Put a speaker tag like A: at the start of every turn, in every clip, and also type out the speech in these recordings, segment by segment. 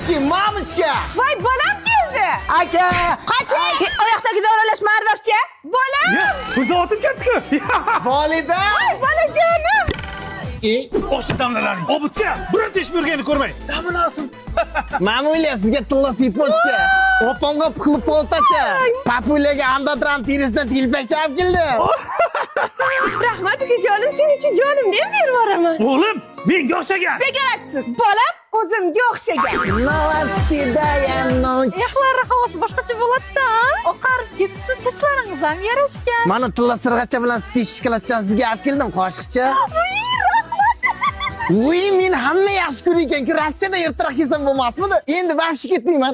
A: Mamutki, mamutki.
B: Voy, bolam keldi.
A: Aka.
B: Qoching. Oyoqdagi davralash marvoqchi. Bolam.
C: Ko'zi otib ketdi-ku.
A: Volida.
B: Voy, bolajonim.
C: O'sha damlalaring. Obudga bironta ish berganini ko'rmay. Damini olsin.
A: Mamulya sizga tilla sitmochka. Opamga qilib poltacha. Papulaga andotran terisidan tilpakcha olib keldim.
B: Rahmat ukajonim, sen uchun jonimdan berib yuboraman.
C: O'g'lim, menga o'xshagan.
B: Bekaratsiz. Bolam o'zimga o'xshagan.
A: Novostidayanoch.
B: Yoqlari havosi boshqacha bo'ladi-da. Oqarib ketsiz, sochlaringiz ham yarashgan.
A: Mana tilla sirg'acha bilan stiv shikolatchani sizga olib keldim, qoshiqcha. Uy, men hamma yaxshi ko'rar ekan-ku, Rossiyada ertaroq kelsam bo'lmasmidi? Endi vafshi ketmayman.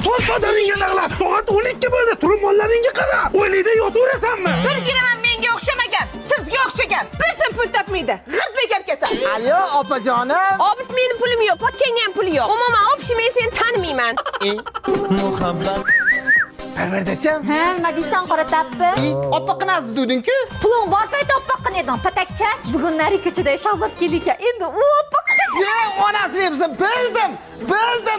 C: To'rtadaringga naqlab, soat 12 bo'ldi. Turib mollaringga qara. O'ylayda yotaverasanmi?
B: Turginaman menga o'xshamagan, sizga o'xshagan. Bir so'm pul topmaydi. G'irt bekarkasan.
A: Alyo, opajonim.
B: Obid meni pulim yo'q, potganga ham puli yo'q. Umuman, obid men seni tanimayman.
A: Parvardacham.
D: Ha, nima deysan qora tappi?
A: Oppa qanasi deding-ku?
D: Puling bor payt oppoqqan eding, patakchach. Bugunlari ko'chada shahzod keldik, endi u oppoqqan.
A: Ye, onasi debsan, bildim.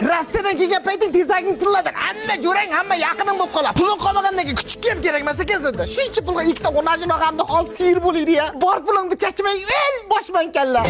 A: Rossiyadan kelgan payting tezaging tilladin. Hamma jo'rang, hamma yaqining bo'lib qoladi. Puling qolmagandan keyin kuchukka ham kerak emas ekan senda. Shuncha pulga ikkita onajin og'amda hozir sir bo'laydi-ya. Bor pulingni chachmay, el boshman kalla.